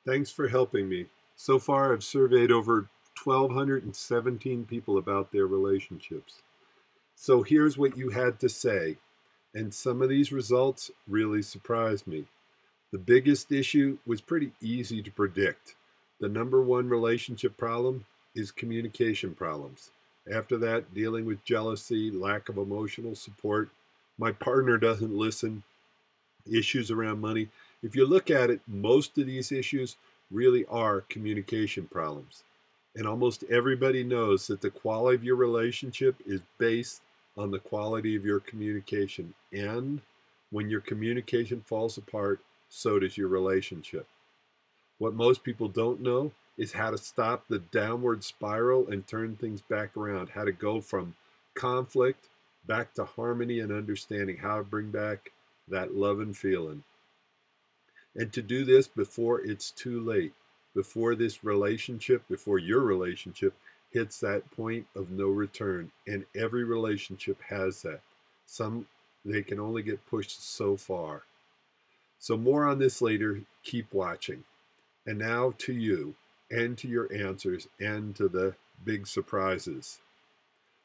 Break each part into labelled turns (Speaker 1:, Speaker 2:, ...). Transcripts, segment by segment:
Speaker 1: Thanks for helping me. So far, I've surveyed over 1,217 people about their relationships. So here's what you had to say, and some of these results really surprised me. The biggest issue was pretty easy to predict. The number one relationship problem is communication problems. After that, dealing with jealousy, lack of emotional support, my partner doesn't listen, issues around money. If you look at it, most of these issues really are communication problems. And almost everybody knows that the quality of your relationship is based on the quality of your communication. And when your communication falls apart, so does your relationship. What most people don't know is how to stop the downward spiral and turn things back around, how to go from conflict back to harmony and understanding, how to bring back that love and feeling. And to do this before it's too late, before this relationship, before your relationship hits that point of no return. And every relationship has that. Some, they can only get pushed so far. So, more on this later. Keep watching. And now to you, and to your answers, and to the big surprises.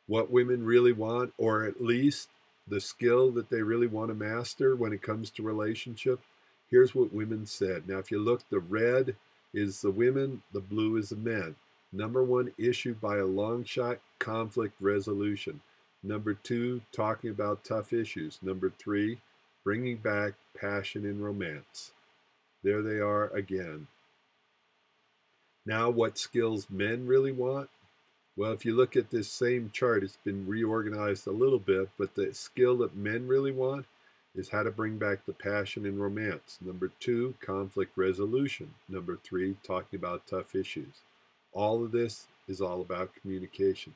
Speaker 1: What women really want, or at least the skill that they really want to master when it comes to relationship. Here's what women said. Now, if you look, the red is the women, the blue is the men. Number one issue by a long shot, conflict resolution. Number two, talking about tough issues. Number three, bringing back passion and romance. There they are again. Now, what skills men really want? Well, if you look at this same chart, it's been reorganized a little bit, but the skill that men really want is how to bring back the passion and romance. Number two, conflict resolution. Number three, talking about tough issues. All of this is all about communication.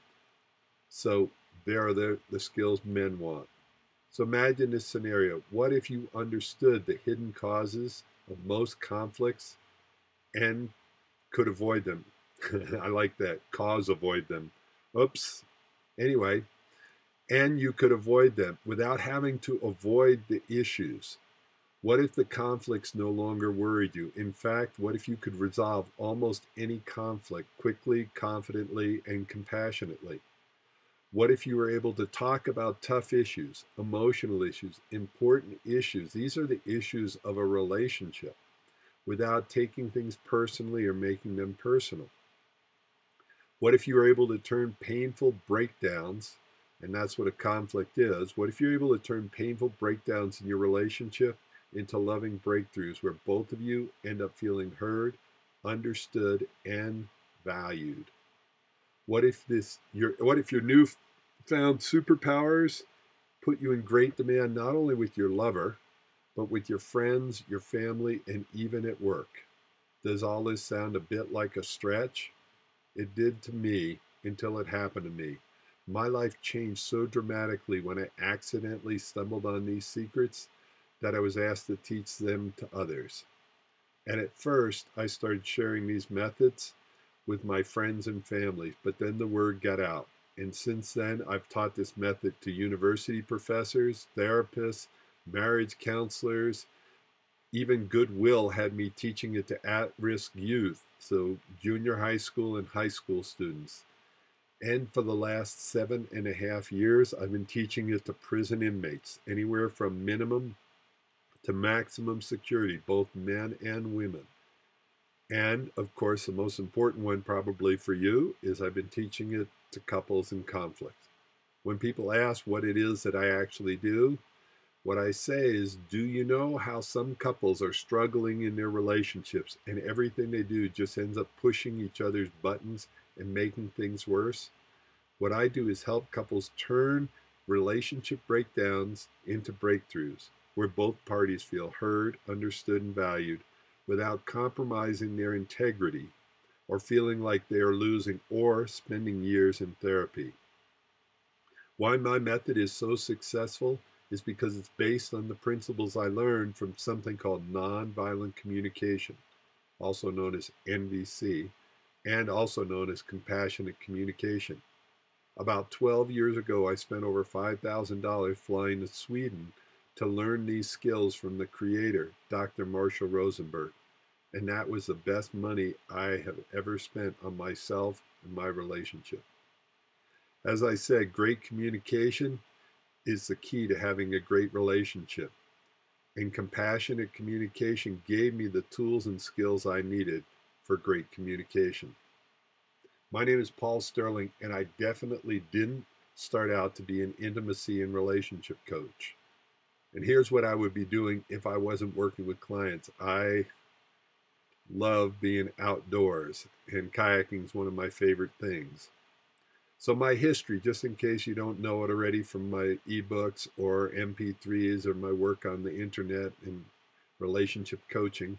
Speaker 1: So there are the skills men want. So imagine this scenario. What if you understood the hidden causes of most conflicts and could avoid them? I like that. Cause avoid them. Oops. Anyway, and you could avoid them without having to avoid the issues. What if the conflicts no longer worried you? In fact, what if you could resolve almost any conflict quickly, confidently, and compassionately? What if you were able to talk about tough issues, emotional issues, important issues? These are the issues of a relationship without taking things personally or making them personal. What if you were able to turn painful breakdowns, and that's what a conflict is, what if you're able to turn painful breakdowns in your relationship into loving breakthroughs where both of you end up feeling heard, understood, and valued? What if your newfound superpowers put you in great demand not only with your lover, but with your friends, your family, and even at work? Does all this sound a bit like a stretch? It did to me until it happened to me. My life changed so dramatically when I accidentally stumbled on these secrets that I was asked to teach them to others. And at first, I started sharing these methods with my friends and family, but then the word got out. And since then, I've taught this method to university professors, therapists, marriage counselors, even Goodwill had me teaching it to at-risk youth, so junior high school and high school students. And for the last 7.5 years, I've been teaching it to prison inmates, anywhere from minimum to maximum security, both men and women. And of course, the most important one probably for you is I've been teaching it to couples in conflict. When people ask what it is that I actually do, what I say is, do you know how some couples are struggling in their relationships and everything they do just ends up pushing each other's buttons and making things worse? What I do is help couples turn relationship breakdowns into breakthroughs where both parties feel heard, understood, and valued without compromising their integrity or feeling like they are losing or spending years in therapy. Why my method is so successful is because it's based on the principles I learned from something called nonviolent communication, also known as NVC, and also known as compassionate communication. About 12 years ago, I spent over $5,000 flying to Sweden to learn these skills from the creator, Dr. Marshall Rosenberg. And that was the best money I have ever spent on myself and my relationship. As I said, great communication is the key to having a great relationship. And compassionate communication gave me the tools and skills I needed for great communication. My name is Paul Sterling, and I definitely didn't start out to be an intimacy and relationship coach. And here's what I would be doing if I wasn't working with clients. I love being outdoors, and kayaking is one of my favorite things. So my history, just in case you don't know it already from my ebooks or MP3s or my work on the internet in relationship coaching,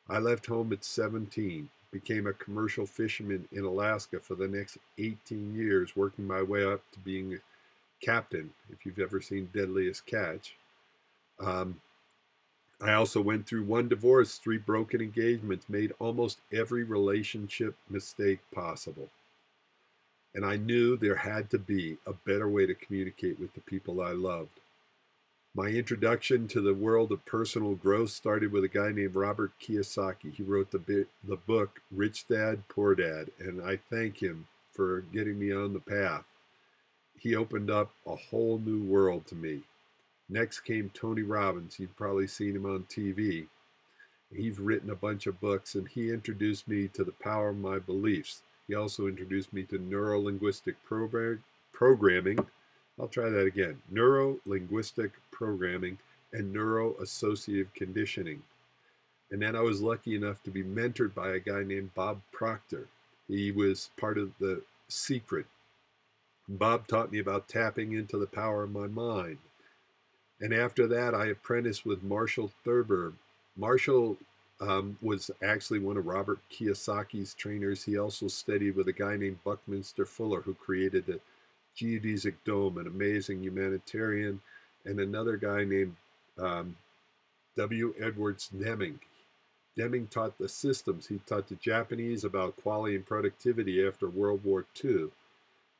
Speaker 1: I left home at 17, became a commercial fisherman in Alaska for the next 18 years, working my way up to being a captain, if you've ever seen Deadliest Catch. I also went through 1 divorce, 3 broken engagements, made almost every relationship mistake possible. And I knew there had to be a better way to communicate with the people I loved. My introduction to the world of personal growth started with a guy named Robert Kiyosaki. He wrote the book Rich Dad, Poor Dad, and I thank him for getting me on the path. He opened up a whole new world to me. Next came Tony Robbins. You've probably seen him on TV. He's written a bunch of books, and he introduced me to the power of my beliefs. He also introduced me to neuro-linguistic programming. I'll try that again. Neuro-linguistic programming and neuro-associative conditioning. And then I was lucky enough to be mentored by a guy named Bob Proctor. He was part of The Secret. Bob taught me about tapping into the power of my mind. And after that, I apprenticed with Marshall Thurber. Marshall was actually one of Robert Kiyosaki's trainers. He also studied with a guy named Buckminster Fuller, who created the geodesic dome, an amazing humanitarian, and another guy named W. Edwards Deming. Deming taught the systems. He taught the Japanese about quality and productivity after World War II.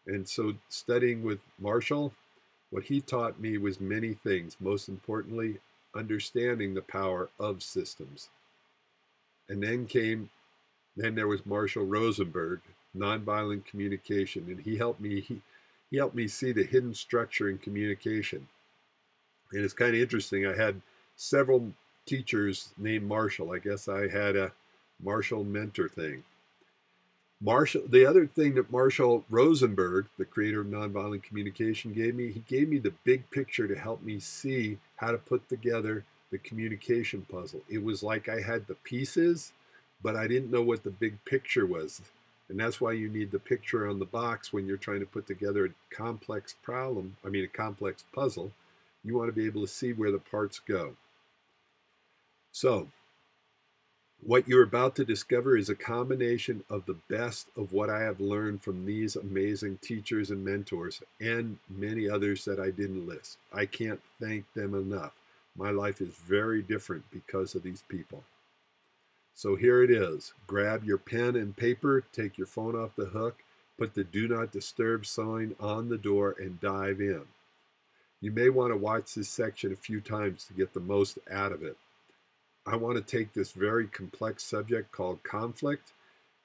Speaker 1: And so studying with Marshall, what he taught me was many things, most importantly, understanding the power of systems. And then there was Marshall Rosenberg, nonviolent communication, and he helped me see the hidden structure in communication. And it's kind of interesting. I had several teachers named Marshall. I guess I had a Marshall mentor thing. The other thing that Marshall Rosenberg, the creator of nonviolent communication, he gave me the big picture to help me see how to put together the communication puzzle. It was like I had the pieces, but I didn't know what the big picture was. And that's why you need the picture on the box when you're trying to put together a complex puzzle. You want to be able to see where the parts go. So, what you're about to discover is a combination of the best of what I have learned from these amazing teachers and mentors, and many others that I didn't list. I can't thank them enough. My life is very different because of these people. So here it is. Grab your pen and paper, take your phone off the hook, put the Do Not Disturb sign on the door, and dive in. You may want to watch this section a few times to get the most out of it. I want to take this very complex subject called conflict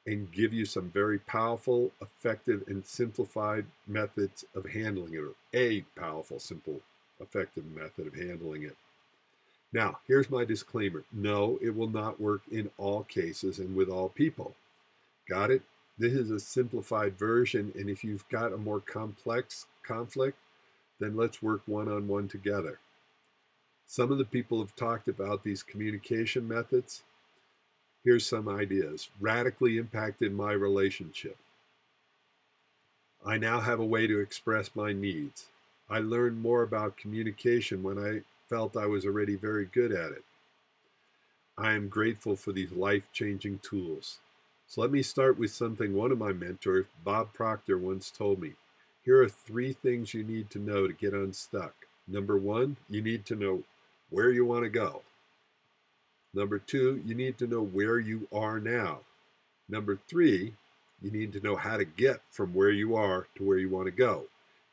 Speaker 1: and give you some very powerful, effective, and simplified methods of handling it, or a powerful, simple, effective method of handling it. Now, here's my disclaimer. No, it will not work in all cases and with all people. Got it? This is a simplified version, and if you've got a more complex conflict, then let's work one-on-one together. Some of the people have talked about these communication methods. Here's some ideas. Radically impacted my relationship. I now have a way to express my needs. I learned more about communication when I felt I was already very good at it. I am grateful for these life-changing tools. So let me start with something one of my mentors, Bob Proctor, once told me. Here are 3 things you need to know to get unstuck. Number 1, you need to know where you want to go. Number 2, you need to know where you are now. Number 3, you need to know how to get from where you are to where you want to go.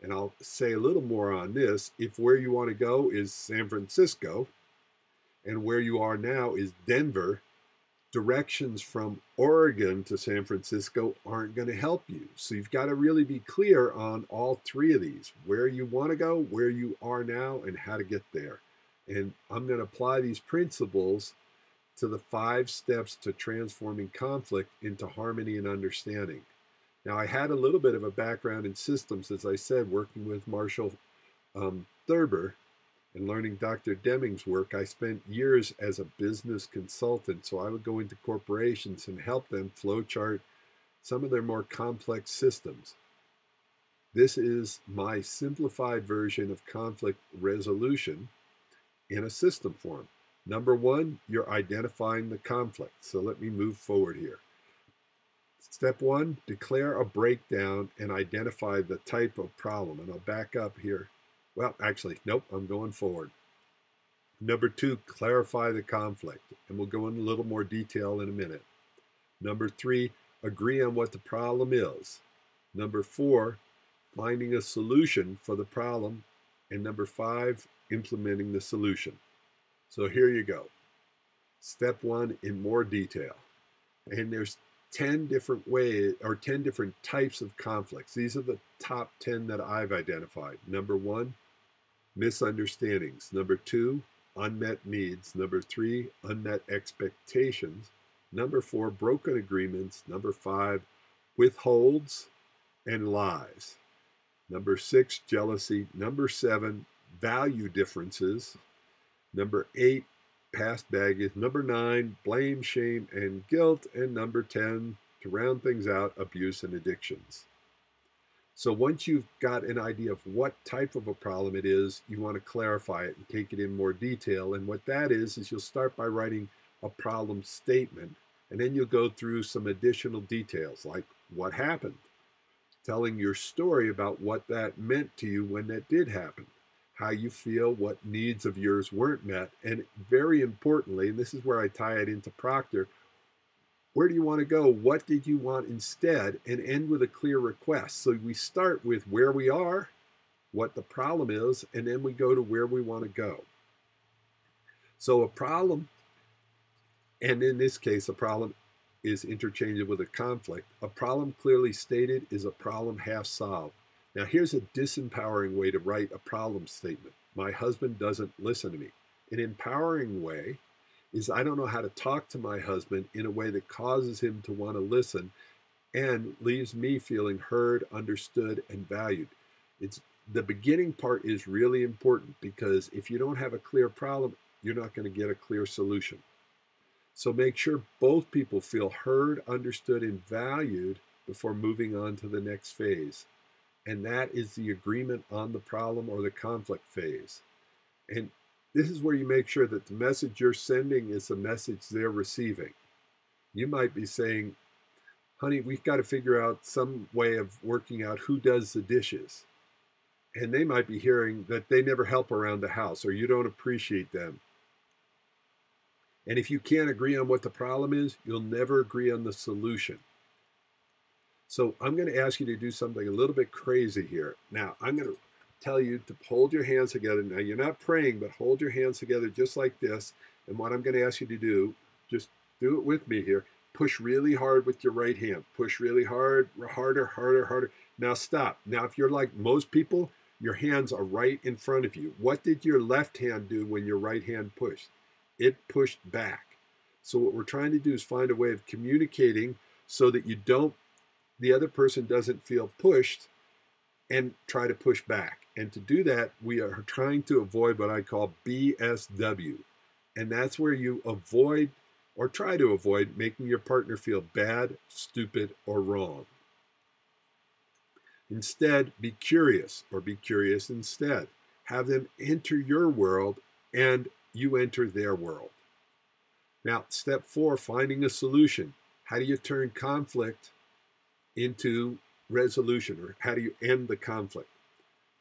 Speaker 1: And I'll say a little more on this. If where you want to go is San Francisco and where you are now is Denver, directions from Oregon to San Francisco aren't going to help you. So you've got to really be clear on all three of these: where you want to go, where you are now, and how to get there. And I'm going to apply these principles to the 5 steps to transforming conflict into harmony and understanding. Now, I had a little bit of a background in systems, as I said, working with Marshall Thurber and learning Dr. Deming's work. I spent years as a business consultant, so I would go into corporations and help them flowchart some of their more complex systems. This is my simplified version of conflict resolution in a system form. Number 1, you're identifying the conflict. So let me move forward here. Step 1, declare a breakdown and identify the type of problem. And I'll back up here. Well, actually, nope, I'm going forward. Number 2, clarify the conflict. And we'll go into a little more detail in a minute. Number 3, agree on what the problem is. Number 4, finding a solution for the problem. And number 5, implementing the solution. So here you go. Step 1 in more detail. And there's 10 different ways or 10 different types of conflicts. These are the top 10 that I've identified. Number 1, misunderstandings. Number 2, unmet needs. Number 3, unmet expectations. Number 4, broken agreements. Number 5, withholds and lies. Number 6, jealousy. Number 7, value differences. Number 8, past baggage. Number 9, blame, shame, and guilt. And number 10, to round things out, abuse and addictions. So once you've got an idea of what type of a problem it is, you want to clarify it and take it in more detail. And what that is you'll start by writing a problem statement, and then you'll go through some additional details like what happened, telling your story about what that meant to you when that did happen, how you feel, what needs of yours weren't met, and very importantly, and this is where I tie it into Proctor, where do you want to go? What did you want instead? And end with a clear request. So we start with where we are, what the problem is, and then we go to where we want to go. So a problem, and in this case, a problem is interchangeable with a conflict. A problem clearly stated is a problem half solved. Now, here's a disempowering way to write a problem statement. My husband doesn't listen to me. An empowering way is I don't know how to talk to my husband in a way that causes him to want to listen and leaves me feeling heard, understood, and valued. The beginning part is really important because if you don't have a clear problem, you're not going to get a clear solution. So make sure both people feel heard, understood, and valued before moving on to the next phase. And that is the agreement on the problem or the conflict phase. And this is where you make sure that the message you're sending is the message they're receiving. You might be saying, honey, we've got to figure out some way of working out who does the dishes. And they might be hearing that they never help around the house or you don't appreciate them. And if you can't agree on what the problem is, you'll never agree on the solution. So I'm going to ask you to do something a little bit crazy here. Now, I'm going to tell you to hold your hands together. Now, you're not praying, but hold your hands together just like this. And what I'm going to ask you to do, just do it with me here. Push really hard with your right hand. Push really hard, harder, harder, harder. Now stop. Now, if you're like most people, your hands are right in front of you. What did your left hand do when your right hand pushed? It pushed back. So what we're trying to do is find a way of communicating so that the other person doesn't feel pushed and try to push back. And to do that, we are trying to avoid what I call BSW. And that's where you avoid or try to avoid making your partner feel bad, stupid, or wrong. Instead, be curious or be curious instead. Have them enter your world and you enter their world. Now, step 4, finding a solution. How do you turn conflict into resolution, or how do you end the conflict?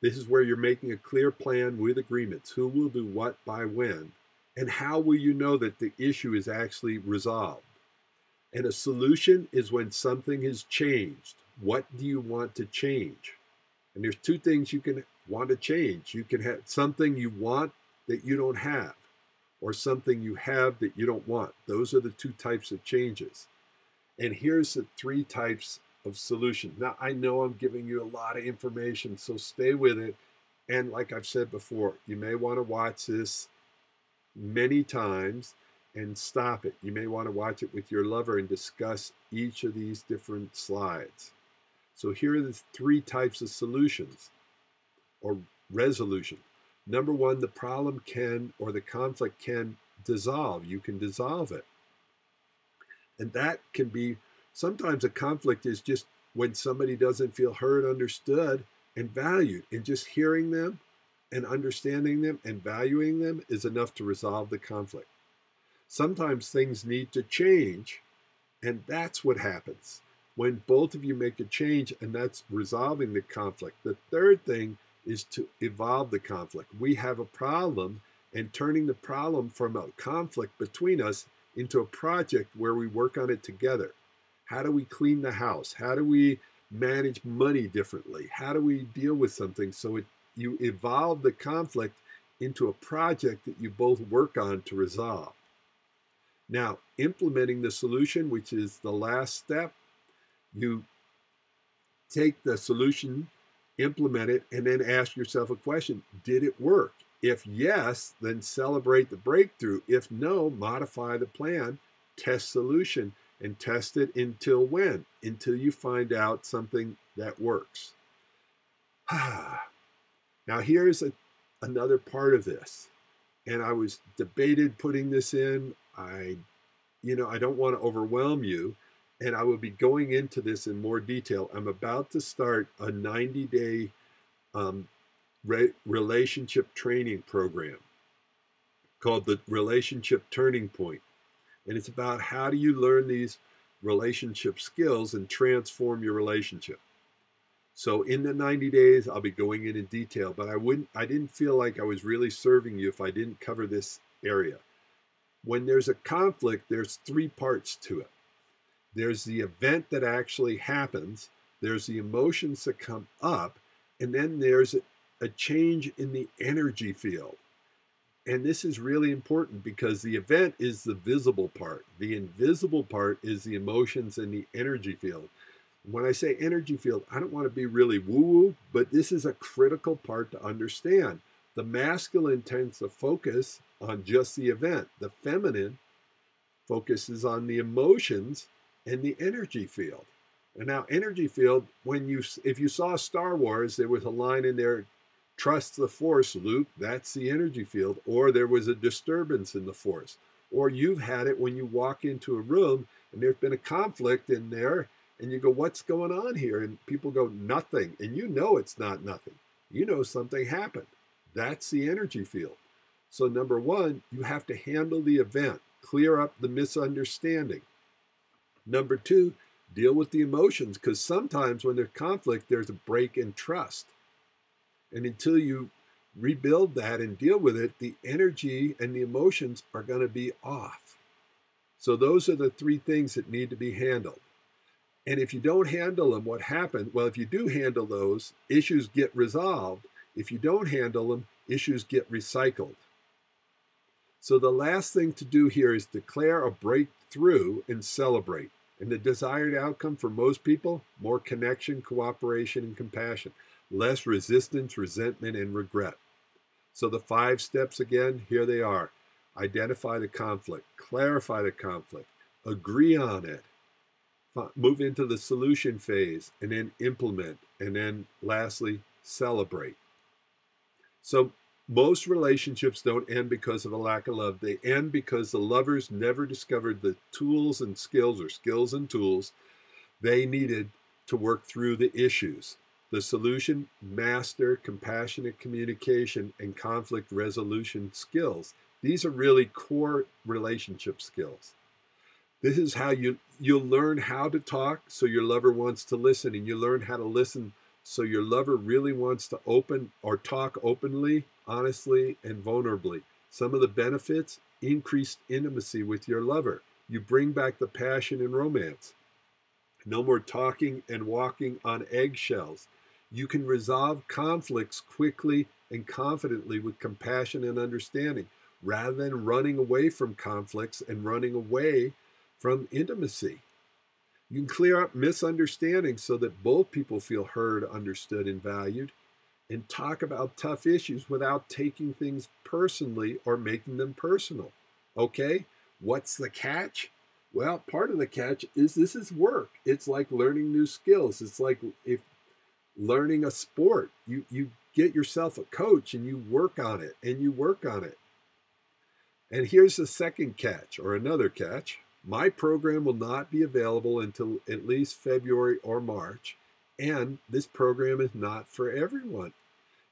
Speaker 1: This is where you're making a clear plan with agreements. Who will do what by when? And how will you know that the issue is actually resolved? And a solution is when something has changed. What do you want to change? And there's 2 things you can want to change. You can have something you want that you don't have, or something you have that you don't want. Those are the two types of changes. And here's the three types of solution. Now, I know I'm giving you a lot of information, so stay with it. And like I've said before, you may want to watch this many times and stop it. You may want to watch it with your lover and discuss each of these different slides. So here are the three types of solutions or resolution. Number one, the problem can, or the conflict can dissolve. You can dissolve it. And that can be, sometimes a conflict is just when somebody doesn't feel heard, understood, and valued. And just hearing them and understanding them and valuing them is enough to resolve the conflict. Sometimes things need to change, and that's what happens when both of you make a change, and that's resolving the conflict. The third thing is to evolve the conflict. We have a problem, and turning the problem from a conflict between us into a project where we work on it together. How do we clean the house? How do we manage money differently? How do we deal with something so you evolve the conflict into a project that you both work on to resolve? Now, implementing the solution, which is the last step, you take the solution, implement it, and then ask yourself a question. Did it work? If yes, then celebrate the breakthrough. If no, modify the plan, test solution, and test it until when? Until you find out something that works. Now here's another part of this. And I was debated putting this in. I don't want to overwhelm you. And I will be going into this in more detail. I'm about to start a 90-day relationship training program called the Relationship Turning Point. And it's about how do you learn these relationship skills and transform your relationship. So in the 90 days, I'll be going in detail, but I didn't feel like I was really serving you if I didn't cover this area. When there's a conflict, there's three parts to it. There's the event that actually happens, there's the emotions that come up, and then there's a change in the energy field. And this is really important because the event is the visible part. The invisible part is the emotions and the energy field. When I say energy field, I don't want to be really woo-woo, but this is a critical part to understand. The masculine tends to focus on just the event. The feminine focuses on the emotions and the energy field. And now energy field, if you saw Star Wars, there was a line in there, trust the Force, Luke, that's the energy field. Or there was a disturbance in the Force. Or you've had it when you walk into a room and there's been a conflict in there and you go, what's going on here? And people go, nothing. And you know it's not nothing. You know something happened. That's the energy field. So number one, you have to handle the event, clear up the misunderstanding. Number two, deal with the emotions, because sometimes when there's conflict, there's a break in trust. And until you rebuild that and deal with it, the energy and the emotions are going to be off. So those are the three things that need to be handled. And if you don't handle them, what happens? Well, if you do handle those, issues get resolved. If you don't handle them, issues get recycled. So the last thing to do here is declare a breakthrough and celebrate. And the desired outcome for most people, more connection, cooperation, and compassion. Less resistance, resentment, and regret. So the 5 steps again, here they are. Identify the conflict, clarify the conflict, agree on it, move into the solution phase, and then implement, and then lastly, celebrate. So most relationships don't end because of a lack of love. They end because the lovers never discovered the tools and skills, or skills and tools, they needed to work through the issues. The solution, master compassionate communication and conflict resolution skills. These are really core relationship skills. This is how you'll learn how to talk so your lover wants to listen, and you learn how to listen so your lover really wants to open or talk openly, honestly, and vulnerably. Some of the benefits, increased intimacy with your lover. You bring back the passion and romance. No more talking and walking on eggshells. You can resolve conflicts quickly and confidently with compassion and understanding. rather than running away from conflicts and running away from intimacy. You can clear up misunderstandings so that both people feel heard, understood, and valued, and talk about tough issues without taking things personally or making them personal. Okay, what's the catch? Well, part of the catch is this is work. It's like learning new skills. It's like if learning a sport. You get yourself a coach and you work on it and you work on it. And here's the second catch, or another catch. My program will not be available until at least February or March, and this program is not for everyone.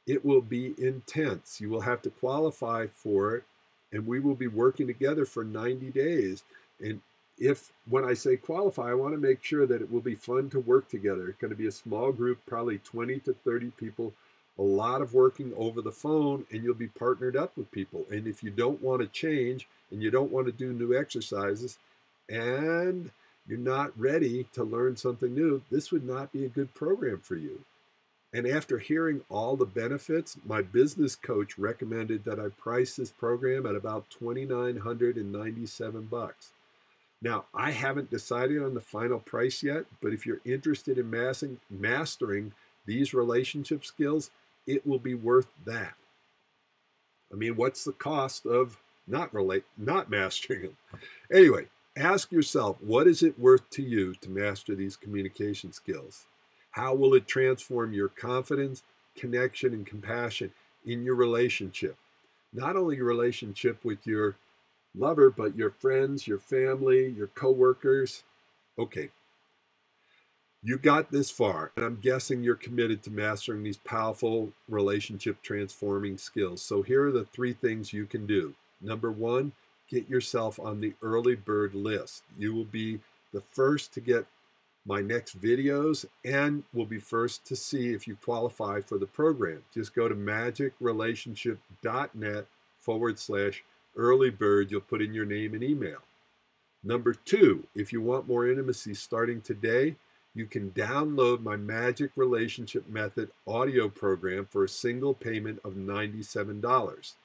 Speaker 1: It will be intense. You will have to qualify for it, and we will be working together for 90 days. And when I say qualify, I want to make sure that it will be fun to work together. It's going to be a small group, probably 20 to 30 people, a lot of working over the phone, and you'll be partnered up with people. And if you don't want to change and you don't want to do new exercises and you're not ready to learn something new, this would not be a good program for you. And after hearing all the benefits, my business coach recommended that I price this program at about $2,997. Now, I haven't decided on the final price yet, but if you're interested in mastering these relationship skills, it will be worth that. I mean, what's the cost of not mastering them? Anyway, ask yourself, what is it worth to you to master these communication skills? How will it transform your confidence, connection, and compassion in your relationship? Not only your relationship with your lover, but your friends, your family, your coworkers. Okay, you got this far, and I'm guessing you're committed to mastering these powerful relationship transforming skills. So here are the 3 things you can do. Number 1, get yourself on the early bird list. You will be the first to get my next videos and will be first to see if you qualify for the program. Just go to magicrelationship.net/early bird. You'll put in your name and email. Number 2, if you want more intimacy starting today, you can download my Magic Relationship Method audio program for a single payment of $97.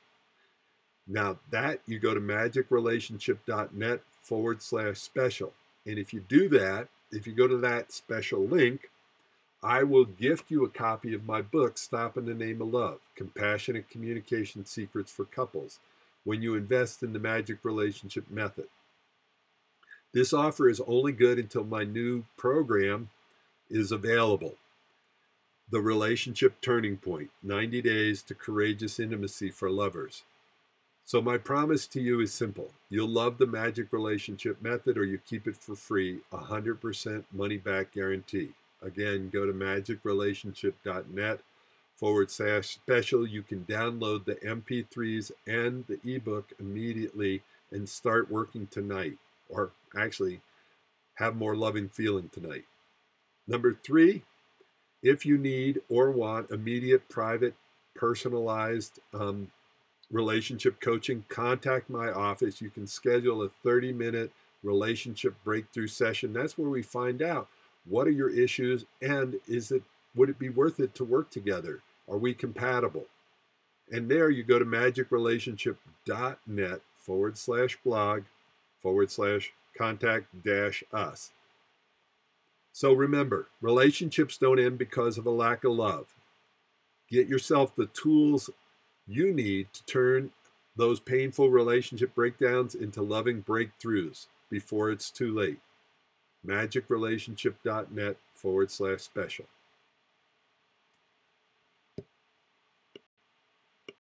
Speaker 1: Now that you go to magicrelationship.net/special. And if you do that, if you go to that special link, I will gift you a copy of my book, Stop in the Name of Love, Compassionate Communication Secrets for Couples, when you invest in the Magic Relationship Method. This offer is only good until my new program is available. The Relationship Turning Point, 90 Days to Courageous Intimacy for Lovers. So my promise to you is simple. You'll love the Magic Relationship Method or you keep it for free, 100% money back guarantee. Again, go to magicrelationship.net/special. You can download the MP3s and the ebook immediately and start working tonight, or actually have more loving feeling tonight. Number 3, if you need or want immediate, private, personalized relationship coaching, contact my office. You can schedule a 30-minute relationship breakthrough session. That's where we find out what are your issues and would it be worth it to work together? Are we compatible? And there you go to magicrelationship.net/blog/contact-us. So remember, relationships don't end because of a lack of love. Get yourself the tools you need to turn those painful relationship breakdowns into loving breakthroughs before it's too late. magicrelationship.net/special.